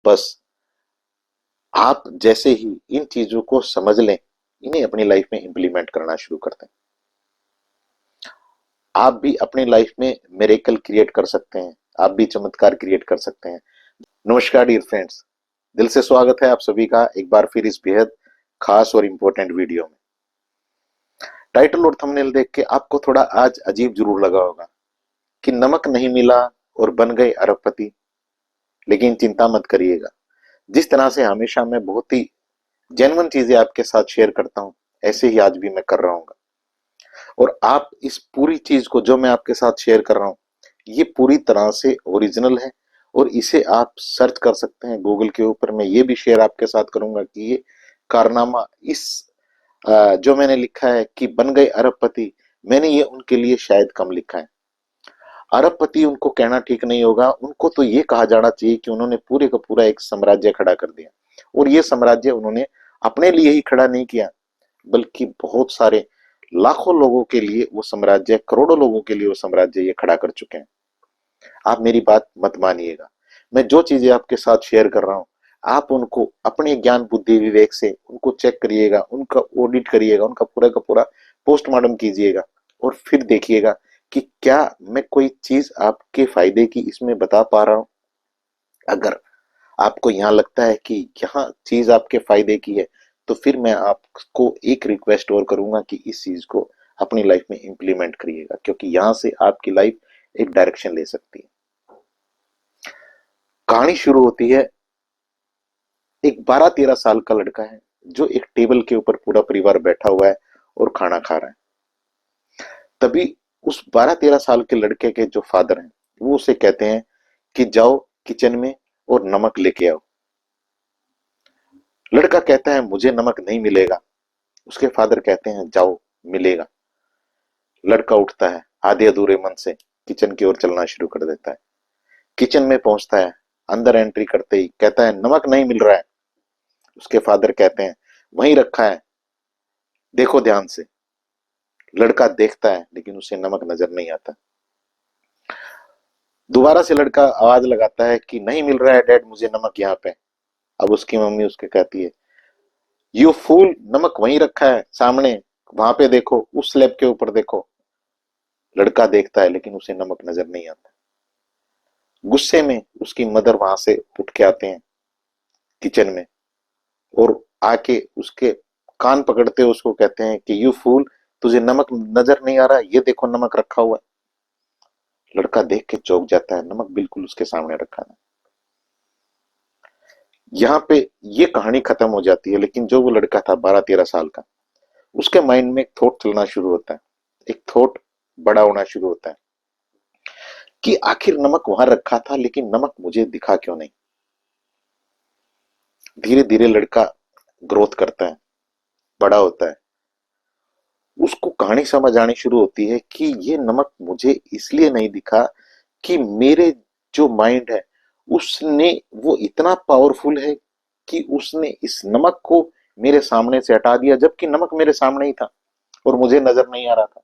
बस आप जैसे ही इन चीजों को समझ लें, इन्हें अपनी लाइफ में इंप्लीमेंट करना शुरू कर दें, आप भी अपनी लाइफ में मिरेकल क्रिएट कर सकते हैं, आप भी चमत्कार क्रिएट कर सकते हैं। नमस्कार डियर फ्रेंड्स, दिल से स्वागत है आप सभी का एक बार फिर इस बेहद खास और इंपॉर्टेंट वीडियो में। टाइटल और थंबनेल देख के आपको थोड़ा आज अजीब जरूर लगा होगा कि नमक नहीं मिला और बन गए अरबपति, लेकिन चिंता मत करिएगा। जिस तरह से हमेशा मैं बहुत ही जेन्युइन चीजें आपके साथ शेयर करता हूं, ऐसे ही आज भी मैं कर रहा हूँ। और आप इस पूरी चीज को जो मैं आपके साथ शेयर कर रहा हूँ, ये पूरी तरह से ओरिजिनल है और इसे आप सर्च कर सकते हैं गूगल के ऊपर। मैं ये भी शेयर आपके साथ करूंगा कि ये कारनामा इस जो मैंने लिखा है कि बन गए अरबपति, मैंने ये उनके लिए शायद कम लिखा है। अरबपति उनको कहना ठीक नहीं होगा, उनको तो ये कहा जाना चाहिए कि उन्होंने पूरे का पूरा एक साम्राज्य खड़ा कर दिया। और ये साम्राज्य उन्होंने अपने लिए ही खड़ा नहीं किया, बल्कि बहुत सारे लाखों लोगों के लिए वो साम्राज्य, करोड़ों लोगों के लिए वो साम्राज्य ये खड़ा कर चुके हैं। आप मेरी बात मत मानिएगा, मैं जो चीजें आपके साथ शेयर कर रहा हूं, आप उनको अपने ज्ञान बुद्धि विवेक से उनको चेक करिएगा, उनका ऑडिट करिएगा, उनका पूरा का पूरा पोस्टमार्टम कीजिएगा और फिर देखिएगा कि क्या मैं कोई चीज आपके फायदे की इसमें बता पा रहा हूं। अगर आपको यहाँ लगता है कि यहाँ चीज आपके फायदे की है, तो फिर मैं आपको एक रिक्वेस्ट और करूंगा कि इस चीज को अपनी लाइफ में इंप्लीमेंट करिएगा, क्योंकि यहाँ से आपकी लाइफ एक डायरेक्शन ले सकती है। कहानी शुरू होती है, एक 12-13 साल का लड़का है जो एक टेबल के ऊपर पूरा परिवार बैठा हुआ है और खाना खा रहा है। तभी उस 12-13 साल के लड़के के जो फादर हैं, वो उसे कहते हैं कि जाओ किचन में और नमक लेके आओ। लड़का कहता है मुझे नमक नहीं मिलेगा। उसके फादर कहते हैं जाओ, मिलेगा। लड़का उठता है, आधे अधूरे मन से किचन की ओर चलना शुरू कर देता है। किचन में पहुंचता है, अंदर एंट्री करते ही कहता है नमक नहीं मिल रहा है। उसके फादर कहते हैं वहीं रखा है, देखो ध्यान से। लड़का देखता है लेकिन उसे नमक नजर नहीं आता। दोबारा से लड़का आवाज लगाता है कि नहीं मिल रहा है डैड, मुझे नमक यहाँ पे। अब उसकी मम्मी उसके कहती है यू फूल, नमक वहीं रखा है सामने, वहां पे देखो, उस स्लैब के ऊपर देखो। लड़का देखता है लेकिन उसे नमक नजर नहीं आता। गुस्से में उसकी मदर वहां से उठ के आते हैं किचन में और आके उसके कान पकड़ते हुए उसको कहते हैं कि यू फूल, तुझे नमक नजर नहीं आ रहा, ये देखो नमक रखा हुआ है। लड़का देख के चौंक जाता है, नमक बिल्कुल उसके सामने रखा है। यहाँ पे ये कहानी खत्म हो जाती है, लेकिन जो वो लड़का था 12-13 साल का, उसके माइंड में एक थॉट चलना शुरू होता है, एक थॉट बड़ा होना शुरू होता है कि आखिर नमक वहां रखा था लेकिन नमक मुझे दिखा क्यों नहीं। धीरे धीरे लड़का ग्रोथ करता है, बड़ा होता है। उसको कहानी समझ आनी शुरू होती है कि ये नमक मुझे इसलिए नहीं दिखा कि मेरे जो माइंड है उसने, वो इतना पावरफुल है कि उसने इस नमक को मेरे सामने से हटा दिया, जबकि नमक मेरे सामने ही था और मुझे नजर नहीं आ रहा था।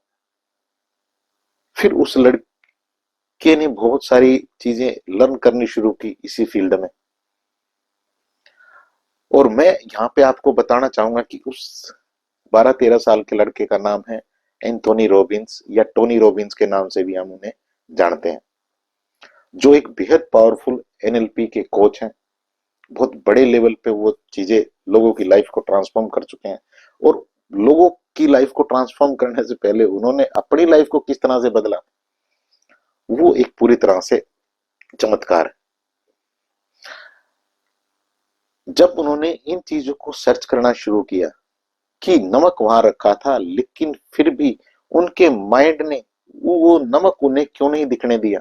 फिर उस लड़के ने बहुत सारी चीजें लर्न करनी शुरू की इसी फील्ड में। और मैं यहाँ पे आपको बताना चाहूंगा कि उस 12-13 साल के लड़के का नाम है एंथोनी रॉबिन्स, या टोनी रॉबिन्स के नाम से भी हम उन्हें जानते हैं, जो एक बेहद पावरफुल एनएलपी के कोच हैं। बहुत बड़े लेवल पे वो चीजें लोगों की लाइफ को ट्रांसफॉर्म कर चुके हैं। और लोगों की लाइफ को ट्रांसफॉर्म करने से पहले उन्होंने अपनी लाइफ को किस तरह से बदला, वो एक पूरी तरह से चमत्कार है। जब उन्होंने इन चीजों को सर्च करना शुरू किया कि नमक वहां रखा था, लेकिन फिर भी उनके माइंड ने वो नमक उन्हें क्यों नहीं दिखने दिया,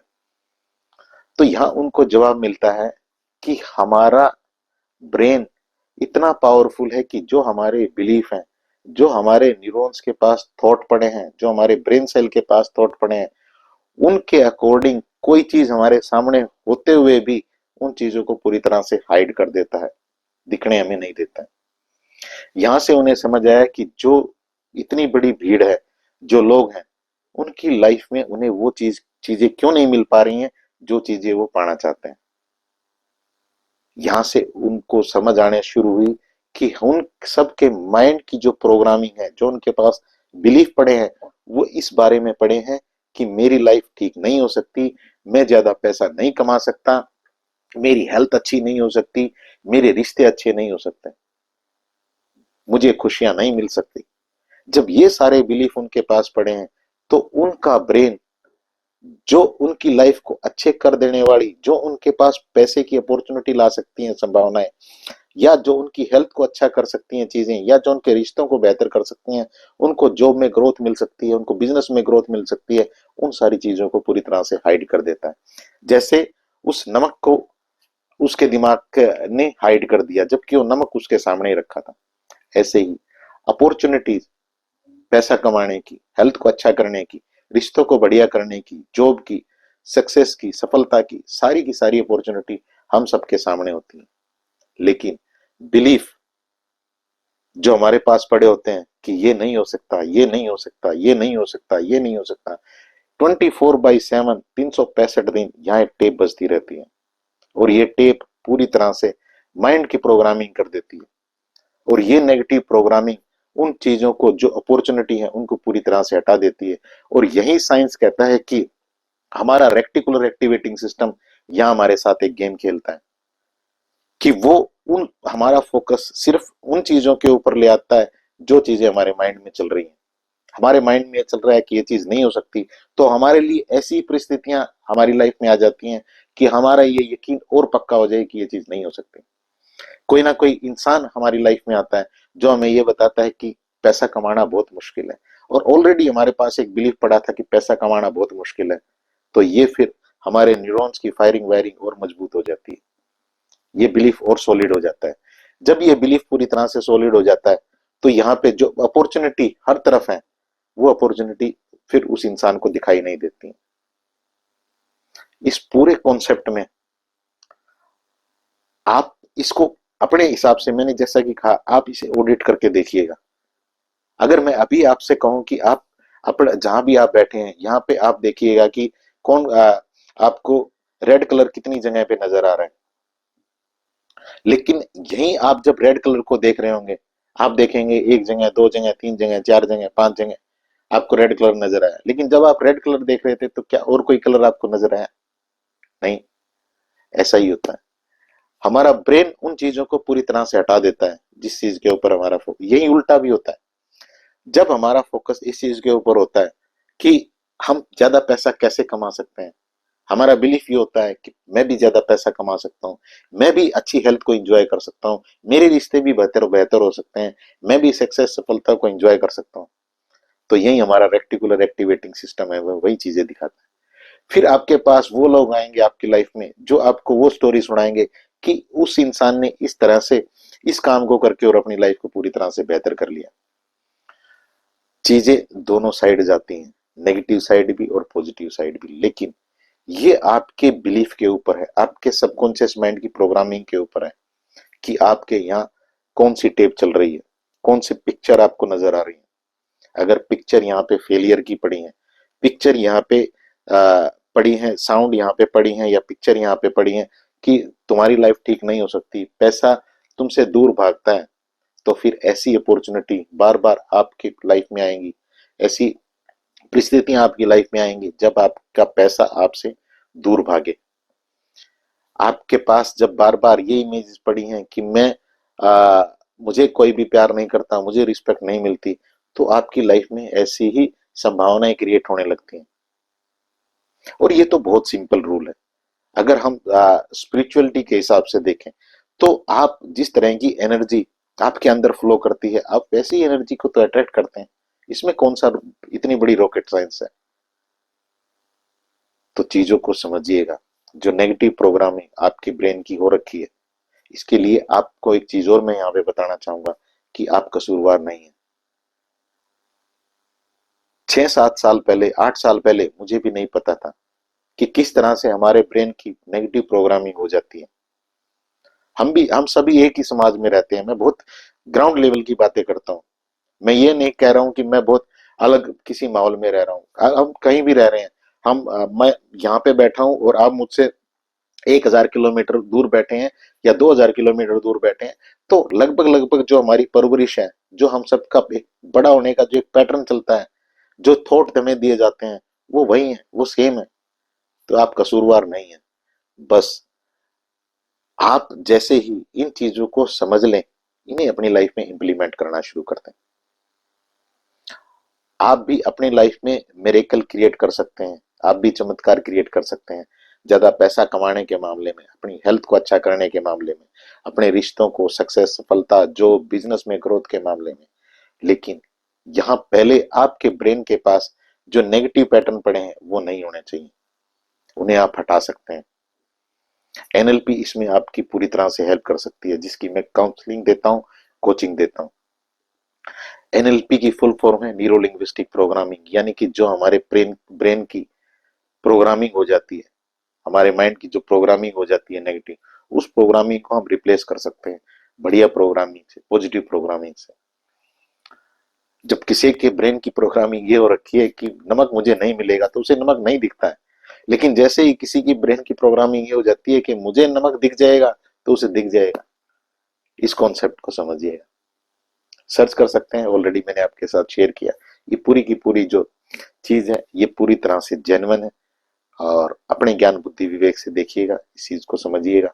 तो यहां उनको जवाब मिलता है कि हमारा ब्रेन इतना पावरफुल है कि जो हमारे बिलीफ हैं, जो हमारे न्यूरॉन्स के पास थॉट पड़े हैं, जो हमारे ब्रेन सेल के पास थॉट पड़े हैं, उनके अकॉर्डिंग कोई चीज हमारे सामने होते हुए भी उन चीजों को पूरी तरह से हाइड कर देता है, दिखने हमें नहीं देता है। यहां से उन्हें समझ आया कि जो इतनी बड़ी भीड़ है, जो लोग हैं, उनकी लाइफ में उन्हें वो चीजें क्यों नहीं मिल पा रही हैं जो चीजें वो पाना चाहते हैं। यहां से उनको समझ आने शुरू हुई कि उन सबके माइंड की जो प्रोग्रामिंग है, जो उनके पास बिलीफ पड़े हैं, वो इस बारे में पड़े हैं कि मेरी लाइफ ठीक नहीं हो सकती, मैं ज्यादा पैसा नहीं कमा सकता, मेरी हेल्थ अच्छी नहीं हो सकती, मेरे रिश्ते अच्छे नहीं हो सकते, मुझे खुशियां नहीं मिल सकती। जब ये सारे बिलीफ उनके पास पड़े हैं, तो उनका ब्रेन जो उनकी लाइफ को अच्छे कर देने वाली, जो उनके पास पैसे की अपॉर्चुनिटी ला सकती हैं, संभावनाएं, या जो उनकी हेल्थ को अच्छा कर सकती हैं चीजें, या जो उनके रिश्तों को बेहतर कर सकती हैं, उनको जॉब में ग्रोथ मिल सकती है, उनको बिजनेस में ग्रोथ मिल सकती है, उन सारी चीजों को पूरी तरह से हाइड कर देता है। जैसे उस नमक को उसके दिमाग ने हाइड कर दिया, जबकि वो नमक उसके सामने ही रखा था। ऐसे ही अपॉर्चुनिटीज, पैसा कमाने की, हेल्थ को अच्छा करने की, रिश्तों को बढ़िया करने की, जॉब की, सक्सेस की, सफलता की सारी अपॉर्चुनिटी हम सबके सामने होती है। लेकिन बिलीफ जो हमारे पास पड़े होते हैं कि ये नहीं हो सकता, ये नहीं हो सकता, ये नहीं हो सकता, ये नहीं हो सकता, 24/7 365 दिन यहाँ एक टेप बजती रहती है, और ये टेप पूरी तरह से माइंड की प्रोग्रामिंग कर देती है। और ये नेगेटिव प्रोग्रामिंग उन चीजों को, जो अपॉर्चुनिटी है, उनको पूरी तरह से हटा देती है। और यही साइंस कहता है कि हमारा रेक्टिकुलर एक्टिवेटिंग सिस्टम यहाँ हमारे साथ एक गेम खेलता है कि वो उन हमारा फोकस सिर्फ उन चीजों के ऊपर ले आता है जो चीजें हमारे माइंड में चल रही हैं। हमारे माइंड में चल रहा है कि ये चीज नहीं हो सकती, तो हमारे लिए ऐसी परिस्थितियां हमारी लाइफ में आ जाती हैं कि हमारा ये यकीन और पक्का हो जाए कि ये चीज नहीं हो सकती। कोई ना कोई इंसान हमारी लाइफ में आता है जो हमें ये बताता है कि पैसा कमाना बहुत मुश्किल है, और ऑलरेडी हमारे पास एक बिलीफ पड़ा था कि पैसा कमाना बहुत मुश्किल है, तो ये फिर हमारे न्यूरॉन्स की फायरिंग वायरिंग और मजबूत हो जाती है, ये बिलीफ और सॉलिड हो जाता है। जब ये बिलीफ पूरी तरह से सॉलिड हो जाता है, तो यहाँ पे जो अपॉर्चुनिटी हर तरफ है, वो अपॉर्चुनिटी फिर उस इंसान को दिखाई नहीं देती। इस पूरे कॉन्सेप्ट में आप इसको अपने हिसाब से, मैंने जैसा कि कहा, आप इसे ऑडिट करके देखिएगा। अगर मैं अभी आपसे कहूं कि आप अपने जहां भी आप बैठे हैं, यहाँ पे आप देखिएगा कि कौन आपको रेड कलर कितनी जगह पे नजर आ रहा है। लेकिन यही आप जब रेड कलर को देख रहे होंगे, आप देखेंगे एक जगह, दो जगह, तीन जगह, चार जगह, पांच जगह आपको रेड कलर नजर आया। लेकिन जब आप रेड कलर देख रहे थे, तो क्या और कोई कलर आपको नजर आया? नहीं। ऐसा ही होता है, हमारा ब्रेन उन चीजों को पूरी तरह से हटा देता है जिस चीज के ऊपर हमारा फोकस। यही उल्टा भी होता है, जब हमारा फोकस इस चीज के ऊपर होता है कि हम ज्यादा पैसा कैसे कमा सकते हैं, हमारा बिलीफ ये होता है कि मैं भी ज्यादा पैसा कमा सकता हूँ, मैं भी अच्छी हेल्थ को एंजॉय कर सकता हूँ, मेरे रिश्ते भी बेहतर बेहतर हो सकते हैं, मैं भी सक्सेस सफलता को एंजॉय कर सकता हूँ, तो यही हमारा रेक्टिकुलर एक्टिवेटिंग सिस्टम है, वो वही चीजें दिखाता है। फिर आपके पास वो लोग आएंगे आपकी लाइफ में जो आपको वो स्टोरी सुनाएंगे कि उस इंसान ने इस तरह से इस काम को करके और अपनी लाइफ को पूरी तरह से बेहतर कर लिया। चीजें दोनों साइड जाती हैं, नेगेटिव साइड भी और पॉजिटिव साइड भी, लेकिन ये आपके बिलीफ के ऊपर है, आपके सबकॉन्शियस माइंड की प्रोग्रामिंग के ऊपर है कि आपके यहाँ कौन सी टेप चल रही है, कौन सी पिक्चर आपको नजर आ रही है। अगर पिक्चर यहाँ पे फेलियर की पड़ी है, पिक्चर यहाँ पे पड़ी है, साउंड यहाँ पे पड़ी है, या पिक्चर यहाँ पे पड़ी है कि तुम्हारी लाइफ ठीक नहीं हो सकती, पैसा तुमसे दूर भागता है, तो फिर ऐसी अपॉर्चुनिटी बार बार आपकी लाइफ में आएंगी, ऐसी परिस्थितियां आपकी लाइफ में आएंगी जब आपका पैसा आपसे दूर भागे। आपके पास जब बार बार ये इमेजेस पड़ी हैं कि आ, मुझे कोई भी प्यार नहीं करता, मुझे रिस्पेक्ट नहीं मिलती, तो आपकी लाइफ में ऐसी ही संभावनाएं क्रिएट होने लगती हैं। और ये तो बहुत सिंपल रूल है। अगर हम स्पिरिचुअलिटी के हिसाब से देखें, तो आप जिस तरह की एनर्जी आपके अंदर फ्लो करती है, आप वैसी एनर्जी को तो अट्रैक्ट करते हैं। इसमें कौन सा इतनी बड़ी रॉकेट साइंस है? तो चीजों को समझिएगा। जो नेगेटिव प्रोग्रामिंग आपकी ब्रेन की हो रखी है, इसके लिए आपको एक चीज और मैं यहाँ पे बताना चाहूंगा कि आप कसूरवार नहीं है। 6-7 साल पहले, 8 साल पहले मुझे भी नहीं पता था कि किस तरह से हमारे ब्रेन की नेगेटिव प्रोग्रामिंग हो जाती है। हम सभी एक ही समाज में रहते हैं। मैं बहुत ग्राउंड लेवल की बातें करता हूँ। मैं ये नहीं कह रहा हूँ कि मैं बहुत अलग किसी माहौल में रह रहा हूँ। हम कहीं भी रह रहे हैं, मैं यहाँ पे बैठा हूँ और आप मुझसे 1000 किलोमीटर दूर बैठे हैं या 2000 किलोमीटर दूर बैठे हैं, तो लगभग लगभग जो हमारी परवरिश है, जो हम सबका एक बड़ा होने का जो एक पैटर्न चलता है, जो थॉट हमें दिए जाते हैं, वो वही है, वो सेम है। तो आप कसूरवार नहीं है। बस आप जैसे ही इन चीजों को समझ लें, इन्हें अपनी लाइफ में इंप्लीमेंट करना शुरू कर दें, आप भी अपनी लाइफ में मिरेकल क्रिएट कर सकते हैं। आप भी चमत्कार क्रिएट कर सकते हैं। ज्यादा पैसा कमाने के मामले में, अपनी हेल्थ को अच्छा करने के मामले में, अपने रिश्तों को सक्सेस, सफलता, जो बिजनेस में ग्रोथ के मामले में। लेकिन यहाँ पहले आपके ब्रेन के पास जो नेगेटिव पैटर्न पड़े हैं वो नहीं होने चाहिए, उन्हें आप हटा सकते हैं। एनएलपी इसमें आपकी पूरी तरह से हेल्प कर सकती है, जिसकी मैं काउंसलिंग देता हूँ, कोचिंग देता हूँ। एनएलपी की फुल फॉर्म है न्यूरो लिंग्विस्टिक प्रोग्रामिंग, यानी कि जो हमारे ब्रेन ब्रेन की प्रोग्रामिंग हो जाती है, हमारे माइंड की जो प्रोग्रामिंग हो जाती है नेगेटिव, उस प्रोग्रामिंग को हम रिप्लेस कर सकते हैं बढ़िया प्रोग्रामिंग से, पॉजिटिव प्रोग्रामिंग से। जब किसी के ब्रेन की प्रोग्रामिंग ये हो रखी है कि नमक मुझे नहीं मिलेगा, तो उसे नमक नहीं दिखता है। लेकिन जैसे ही किसी की ब्रेन की प्रोग्रामिंग ये हो जाती है कि मुझे नमक दिख जाएगा, तो उसे दिख जाएगा। इस कॉन्सेप्ट को समझिएगा, सर्च कर सकते हैं, ऑलरेडी मैंने आपके साथ शेयर किया। ये पूरी की पूरी जो चीज है, ये पूरी तरह से जेन्युइन है। और अपने ज्ञान बुद्धि विवेक से देखिएगा, इस चीज को समझिएगा।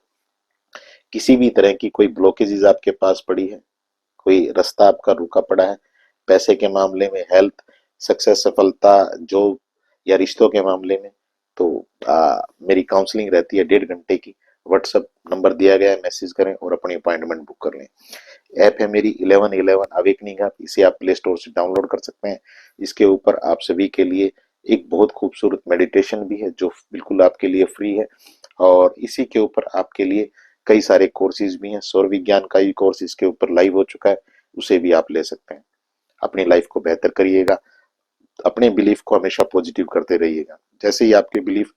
किसी भी तरह की कोई ब्लॉकेजेस आपके पास पड़ी है, कोई रास्ता आपका रुका पड़ा है, पैसे के मामले में, हेल्थ, सक्सेस, सफलता, जॉब या रिश्तों के मामले में, तो मेरी काउंसलिंग रहती है 1.5 घंटे की। व्हाट्सएप नंबर दिया गया है, मैसेज करें और अपनी अपॉइंटमेंट बुक कर लें। ऐप है मेरी 1111 अवेकनिंग ऐप, इसे आप प्ले स्टोर से डाउनलोड कर सकते हैं। इसके ऊपर आप सभी के लिए एक बहुत खूबसूरत मेडिटेशन भी है, जो बिल्कुल आपके लिए फ्री है। और इसी के ऊपर आपके लिए कई सारे कोर्सेज भी हैं। सौर विज्ञान का ही कोर्स इसके ऊपर लाइव हो चुका है, उसे भी आप ले सकते हैं। अपनी लाइफ को बेहतर करिएगा, अपने बिलीफ को हमेशा पॉजिटिव करते रहिएगा। जैसे ही आपके बिलीफ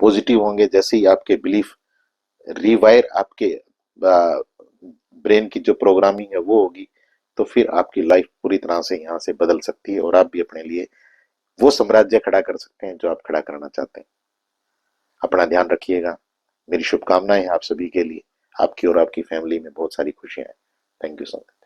पॉजिटिव होंगे, जैसे ही आपके बिलीफ रिवायर आपके ब्रेन की जो प्रोग्रामिंग है वो होगी, तो फिर आपकी लाइफ पूरी तरह से यहाँ से बदल सकती है और आप भी अपने लिए वो साम्राज्य खड़ा कर सकते हैं जो आप खड़ा करना चाहते हैं। अपना ध्यान रखिएगा। मेरी शुभकामनाएं हैं आप सभी के लिए। आपकी और आपकी फैमिली में बहुत सारी खुशियां हैं। Thank you so much.